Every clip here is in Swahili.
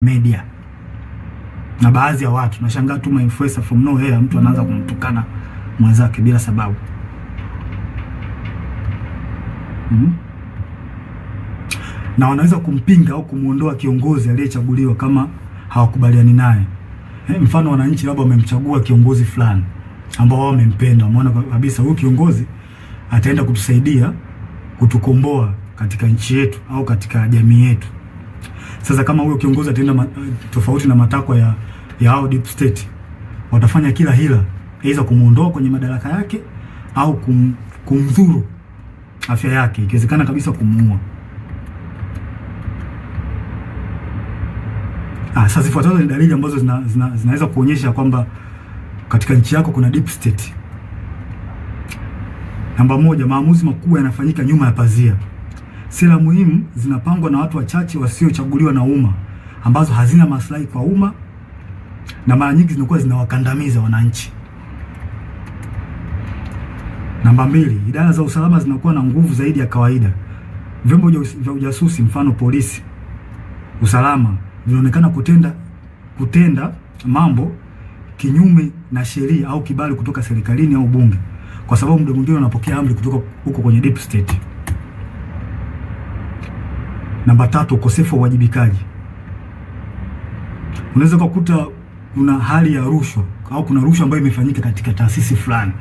media na baadhi ya watu. Nashangaa tu influencer from nowhere mtu anaanza kumtukana mwenzake bila sababu. Na wanaweza kumpinga au kumuondoa kiongozi aliyechaguliwa kama hawakubaliani naye. Mfano wananchi labda wamemchagua kiongozi fulani ambao wao wamempenda, wameona kabisa huyu kiongozi ataenda kutusaidia kutukomboa katika nchi yetu au katika jamii yetu. Sasa kama huyo kiongozi ataenda tofauti na matakwa ya hao deep state, watafanya kila hila aidha kumuondoa kwenye madaraka yake au kumdhuru afya yake, ikiwezekana kabisa kumuua. Sasa zifuatazo ni dalili ambazo zinaweza kuonyesha kwamba katika nchi yako kuna deep state. Namba moja, maamuzi makubwa yanafanyika nyuma ya pazia. Sera muhimu zinapangwa na watu wachache wasiochaguliwa na umma, ambazo hazina maslahi kwa umma na mara nyingi zinakuwa zinawakandamiza wananchi. Namba mbili, idara za usalama zinakuwa na nguvu zaidi ya kawaida. Vyombo vya ujasusi, mfano polisi, usalama, vinaonekana kutenda mambo kinyume na sheria au kibali kutoka serikalini au bunge, kwa sababu muda mwingine wanapokea amri kutoka huko kwenye deep state. Namba tatu, ukosefu wa uwajibikaji. Unaweza kukuta kuna hali ya rushwa au kuna rushwa ambayo imefanyika katika taasisi fulani,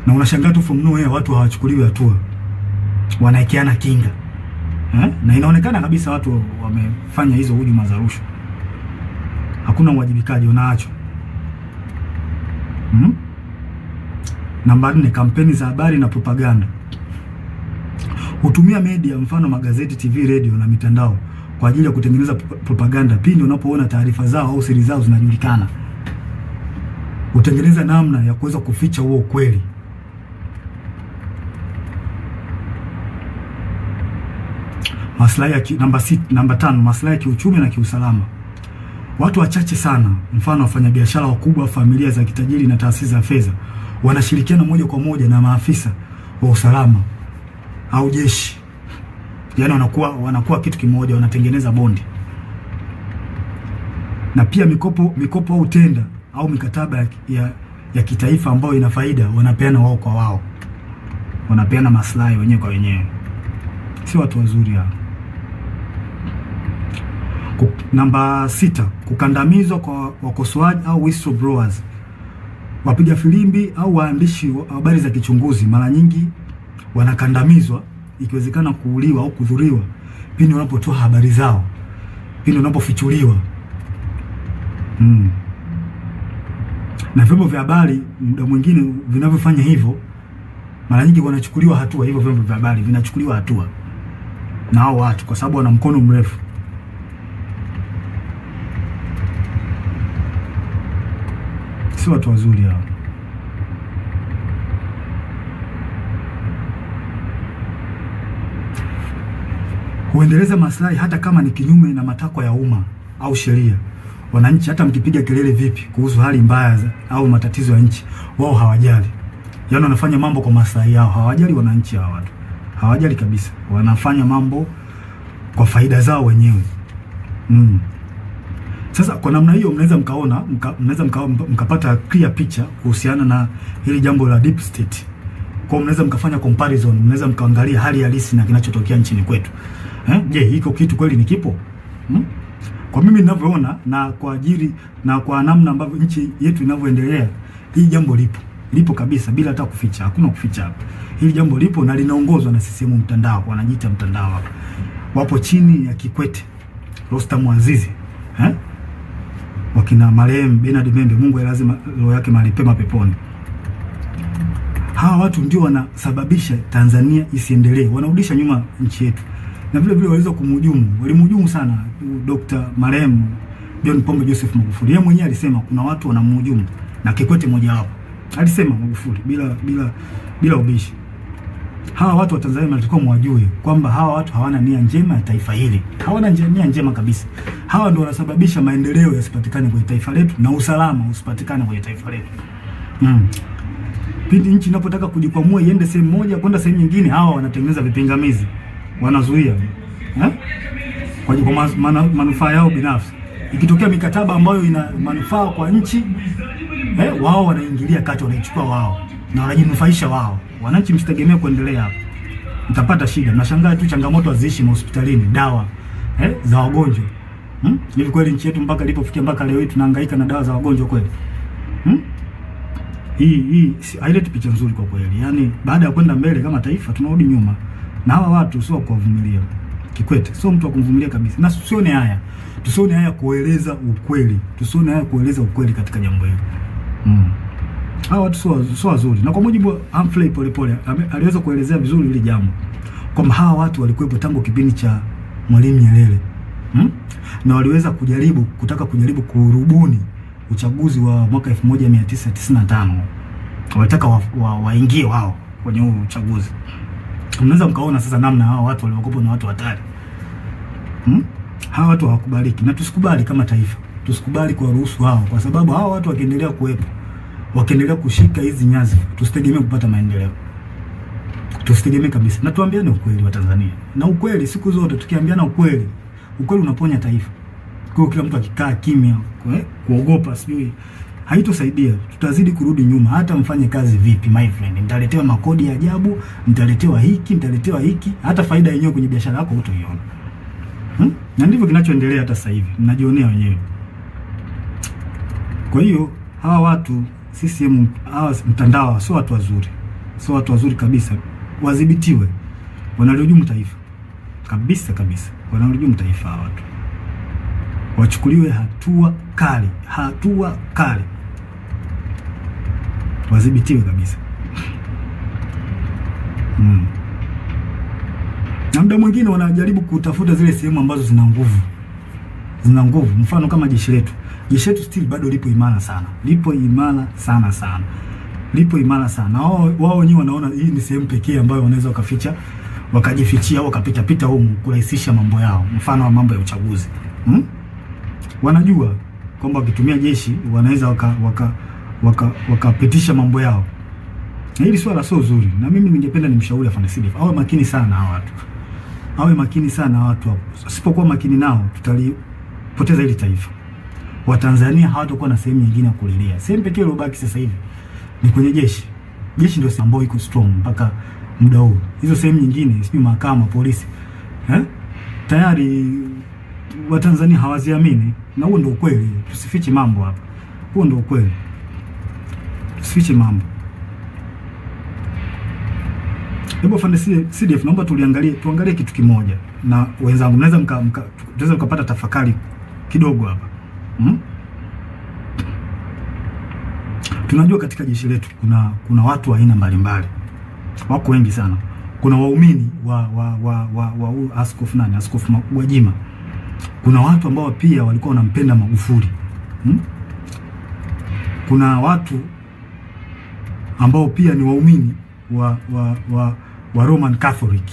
na unashangaa tu from nowhere watu hawachukuliwi hatua, wanaekeana kinga na inaonekana kabisa watu wamefanya hizo hujuma za rushwa. Hakuna uwajibikaji, unaachwa. Namba 4, kampeni za habari na propaganda. Hutumia media, mfano magazeti, TV, radio na mitandao kwa ajili ya kutengeneza propaganda pindi unapoona taarifa zao au siri zao zinajulikana. Hutengeneza namna ya kuweza kuficha huo ukweli. Maslahi ya namba 5, maslahi ya kiuchumi na kiusalama. Watu wachache sana, mfano wafanyabiashara wakubwa, familia za kitajiri na taasisi za fedha, wanashirikiana moja kwa moja na maafisa wa usalama au jeshi. Yaani wanakuwa kitu kimoja, wanatengeneza bondi. Na pia mikopo au tenda au mikataba ya kitaifa ambayo ina faida wanapeana wao kwa wao. Wanapeana maslahi wenyewe kwa wenyewe. Si watu wazuri hao. Namba 6, kukandamizwa kwa wakosoaji au whistleblowers. Wapiga filimbi au waandishi wa habari za kichunguzi mara nyingi wanakandamizwa, ikiwezekana kuuliwa au kudhuriwa pindi wanapotoa habari zao, pindi wanapofichuliwa. Na vyombo vya habari muda mwingine vinavyofanya hivyo mara nyingi wanachukuliwa hatua. Hivyo vyombo vya habari vinachukuliwa hatua na hao watu kwa sababu wana mkono mrefu. Si watu wazuri hao. Huendeleza maslahi hata kama ni kinyume na matakwa ya umma au sheria. Wananchi hata mkipiga kelele vipi kuhusu hali mbaya au matatizo ya nchi, wao hawajali. Yaani wanafanya mambo kwa maslahi yao, hawajali wananchi hao watu. Hawajali kabisa. Wanafanya mambo kwa faida zao wenyewe. Sasa kwa namna hiyo mnaweza mkapata clear picture kuhusiana na hili jambo la deep state. Kwa mnaweza mkafanya comparison, mnaweza mkaangalia hali halisi na kinachotokea nchini kwetu. Je, hiko kitu kweli ni kipo? Kwa mimi ninavyoona na kwa namna ambavyo nchi yetu inavyoendelea, hii jambo lipo kabisa bila hata kuficha. Hakuna kuficha hapa. Hili jambo lipo na linaongozwa na CCM mtandao, wanajiita mtandao hapa. Wapo chini ya Kikwete, Rostam Azizi, wakina marehemu Bernard Membe, Mungu lazima roho yake mahali pema peponi. Hawa watu ndio wanasababisha Tanzania isiendelee, wanarudisha nyuma nchi yetu. Na vile vile waliweza walimhujumu sana Dr. marehemu John Pombe Joseph Magufuli. Yeye mwenyewe alisema kuna watu wanamhujumu, na Kikwete mmoja wapo. Alisema Magufuli bila ubishi. Hawa watu wa Tanzania wanatakiwa mwajue kwamba hawa watu hawana nia njema ya taifa hili. Hawana nia njema kabisa. Hawa ndio wanasababisha maendeleo yasipatikane kwenye taifa letu na usalama usipatikane kwenye taifa letu. Pindi nchi inapotaka kujikwamua iende sehemu moja kwenda sehemu nyingine, hawa wanatengeneza vipingamizi. Wanazuia. Kwa manufaa yao binafsi. Ikitokea mikataba ambayo ina manufaa kwa nchi, wao wanaingilia kati, wanaichukua wao na wanajinufaisha wao. Wananchi msitegemee kuendelea hapo, mtapata shida. Nashangaa tu changamoto haziishi hospitalini, dawa za wagonjwa. Hivi kweli nchi yetu mpaka ilipofikia mpaka leo hii tunahangaika na dawa za wagonjwa kweli? Hii haileti picha nzuri kwa kweli. Yaani baada ya kwenda mbele kama taifa tunarudi nyuma. Na hawa watu sio kuwavumilia. Kikwete sio mtu wa kumvumilia kabisa. Na tusione haya. Tusione haya kueleza ukweli. Tusione haya kueleza ukweli katika jambo hili. Hawa watu sio wazuri. Na kwa mujibu wa Humphrey Polepole aliweza kuelezea vizuri hili jambo. Kwamba hawa watu walikuwepo tangu kipindi cha Mwalimu Nyerere. Na waliweza kutaka kujaribu kurubuni uchaguzi wa mwaka 1995. Walitaka waingie wao kwenye huo uchaguzi. Unaweza mkaona sasa namna hao watu waliokopa na watu hatari. Hawa watu hawakubaliki, na tusikubali kama taifa. Tusikubali kwa ruhusu hao, kwa sababu hao watu wakiendelea kuwepo, wakiendelea kushika hizi nyazi, tusitegemee kupata maendeleo. Tusitegemee kabisa. Na tuambiane ukweli wa Tanzania. Na ukweli siku zote tukiambiana ukweli, ukweli unaponya taifa. Kwa kila mtu akikaa kimya, kuogopa sijui haitosaidia. Tutazidi kurudi nyuma. Hata mfanye kazi vipi my friend, mtaletewa makodi ya ajabu, mtaletewa hiki, hata faida yenyewe kwenye biashara yako hutoiona. Na ndivyo kinachoendelea hata sasa hivi. Mnajionea wenyewe. Kwa hiyo hawa watu CCM, hawa mtandao sio watu wazuri. Sio watu wazuri kabisa. Wadhibitiwe. Wanalihujumu taifa. Kabisa. Wanalihujumu taifa hawa watu. Wachukuliwe hatua kali. Wadhibitiwe kabisa. Na muda mwingine wanajaribu kutafuta zile sehemu ambazo zina nguvu. Mfano kama jeshi letu still bado lipo imara sana. Lipo imara sana. Wao wenyewe wanaona hii ni sehemu pekee ambayo wanaweza wakajifichia au wakapita humu kurahisisha mambo yao. Mfano wa mambo ya uchaguzi. Wanajua kwamba wakitumia jeshi wanaweza wakapitisha mambo yao. Na hili swala sio zuri. Na mimi ningependa nimshauri afande CDF awe makini sana hawa watu. Asipokuwa makini nao tutalipoteza hili taifa. Watanzania hawatakuwa na sehemu nyingine ya kulilia. Sehemu pekee iliyobaki sasa hivi ni kwenye jeshi. Jeshi ndio sehemu ambayo iko strong mpaka muda huu. Hizo sehemu nyingine, sijui mahakama, polisi, tayari Watanzania hawaziamini. Na huo ndio ukweli. Tusifiche mambo hapa. Huo ndio ukweli. Tusifiche mambo. Hebu afande CDF, naomba tuangalie kitu kimoja na wenzangu. Tunaweza mkapata tafakari kidogo hapa. Tunajua katika jeshi letu kuna watu wa aina mbalimbali. Wako wengi sana. Kuna waumini wa Askofu Gwajima. Kuna watu ambao pia walikuwa wanampenda Magufuli. Kuna watu ambao pia ni waumini wa Roman Catholic.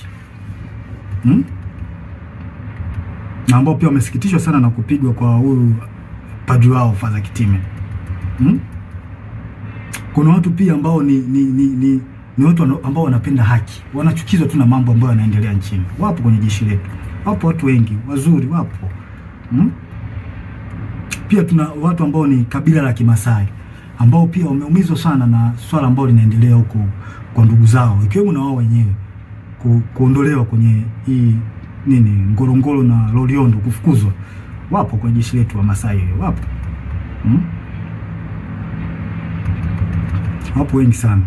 Na ambao pia wamesikitishwa sana na kupigwa kwa huyu padri wao Father Kitime. Kuna watu pia ambao ni watu ambao wanapenda haki. Wanachukizwa tu na mambo ambayo yanaendelea nchini. Wapo kwenye jeshi letu. Wapo watu wengi wazuri wapo. Pia tuna watu ambao ni kabila la Kimasai ambao pia wameumizwa sana na swala ambalo linaendelea huko kwa ndugu zao, ikiwemo na wao wenyewe kuondolewa kwenye hii Ngorongoro na Loliondo, kufukuzwa. Wapo kwenye jeshi letu wa Masai, wapo. Wapo wengi sana.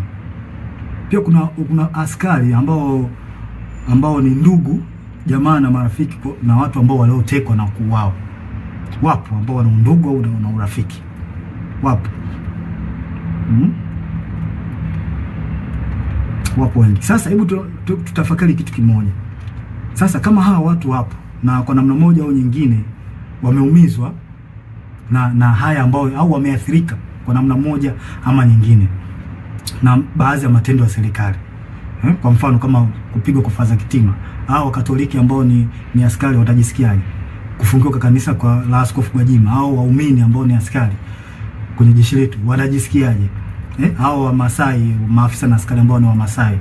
Pia kuna askari ambao ni ndugu jamaa na marafiki na watu ambao waliotekwa na kuuawa. Wapo ambao wana undugu au na urafiki. Wapo. Wapo wengi. Sasa hebu tutafakari kitu kimoja. Sasa kama hawa watu wapo na kwa namna moja au nyingine wameumizwa na haya ambao au wameathirika kwa namna moja ama nyingine na baadhi ya matendo ya serikali. Kwa mfano kama kupigwa kwa Father Kitime, au Katoliki ambao ni askari watajisikiaje? Kufungiwa kwa kanisa kwa la Askofu Gwajima, au waumini ambao ni askari kwenye jeshi letu watajisikiaje? Au Wamasai, maafisa na askari ambao ni Wamasai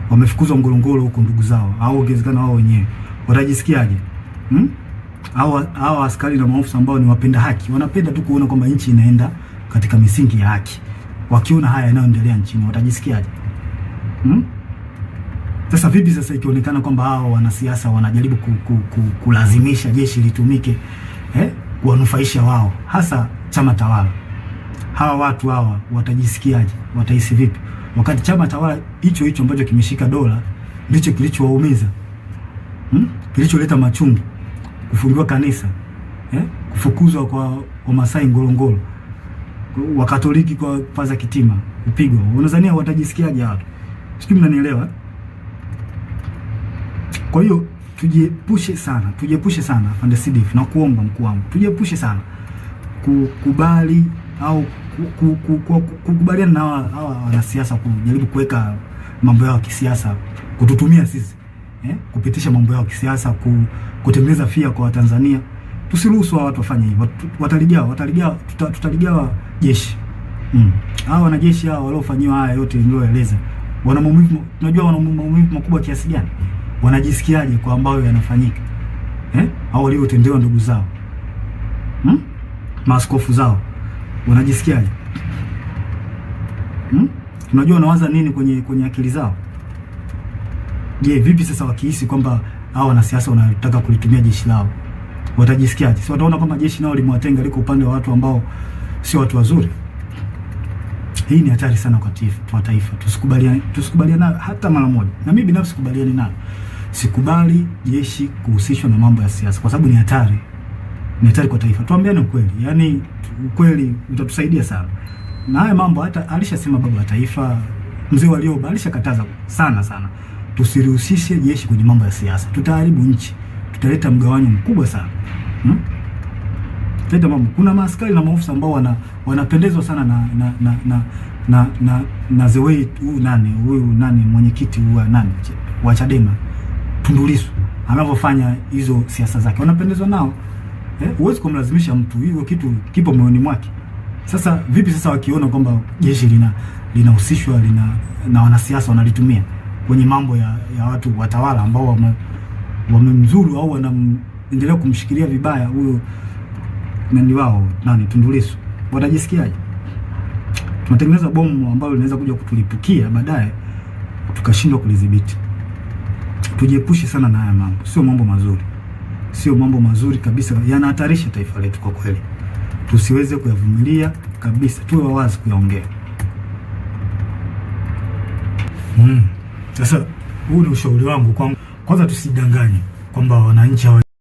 wamefukuzwa Ngorongoro huko ndugu zao, au ongezekana wao wenyewe watajisikiaje? hawa askari na maafisa ambao ni wapenda haki wanapenda tu kuona kwamba nchi inaenda katika misingi ya haki. Wakiona haya yanayoendelea nchini watajisikiaje? Sasa vipi sasa ikionekana kwamba hao wanasiasa wanajaribu kulazimisha jeshi litumike kuwanufaisha wao, hasa chama tawala? Hawa watu hawa watajisikiaje? Watahisi vipi wakati chama tawala hicho ambacho kimeshika dola ndicho kilichowaumiza, kilicholeta machungu, kufungiwa kanisa, kufukuzwa kwa Wamasai Ngorongoro, Wakatoliki kwa Paza Kitima kupigwa? Unadhania watajisikiaje watu? Sijui mnanielewa. Kwa hiyo tujiepushe sana Afande Sidif, na kuomba mkuu wangu, tujiepushe sana kukubali au kukubaliana na hawa wanasiasa kujaribu kuweka mambo yao ya kisiasa, kututumia sisi kupitisha mambo yao ya kisiasa, kutengeneza fia kwa Watanzania. Tusiruhusu watu wafanye hivyo. Tutaligawa jeshi. Hawa wanajeshi hao waliofanyiwa haya yote nilioeleza, wana maumivu, unajua wana maumivu makubwa kiasi gani? Wanajisikiaje kwa ambayo yanafanyika au waliotendewa ndugu zao, maaskofu zao, wanajisikiaje? Unajua wanawaza nini kwenye akili zao? Je, vipi sasa wakihisi kwamba hao wanasiasa wanataka kulitumia jeshi lao, watajisikiaje? Si wataona kwamba jeshi nao limewatenga, liko upande wa watu ambao sio watu wazuri? Hii ni hatari sana kwa taifa. Tusikubaliane hata mara moja. Na mimi binafsi sikubaliani nayo. Sikubali jeshi kuhusishwa na mambo ya siasa, kwa sababu ni hatari. Ni hatari kwa taifa. Tuambiane ukweli. Yaani ukweli utatusaidia sana. Na haya mambo hata alishasema baba wa taifa Mzee Warioba, alishakataza sana. Tusirihusishe jeshi kwenye mambo ya siasa. Tutaharibu nchi. Tutaleta mgawanyo mkubwa sana. Teta mambo. Kuna maaskari na maofisa ambao wanapendezwa sana na the way huyu mwenyekiti wa Chadema Tundu Lissu anavyofanya hizo siasa zake, wanapendezwa nao. Huwezi kumlazimisha mtu, hiyo kitu kipo moyoni mwake. Sasa vipi sasa wakiona kwamba jeshi linahusishwa na wanasiasa wanalitumia kwenye mambo ya watu watawala ambao wamemzuru au wanaendelea kumshikilia vibaya huyo wao Tundu Lissu, watajisikiaje? Tunatengeneza bomu ambalo linaweza kuja kutulipukia baadaye tukashindwa kulidhibiti. Tujiepushe sana na haya mambo. Sio mambo mazuri kabisa, yanahatarisha taifa letu kwa kweli. Tusiweze kuyavumilia kabisa, tuwe wawazi kuyaongea. Sasa huu ni ushauri wangu. Kwanza tusidanganye kwamba wananchi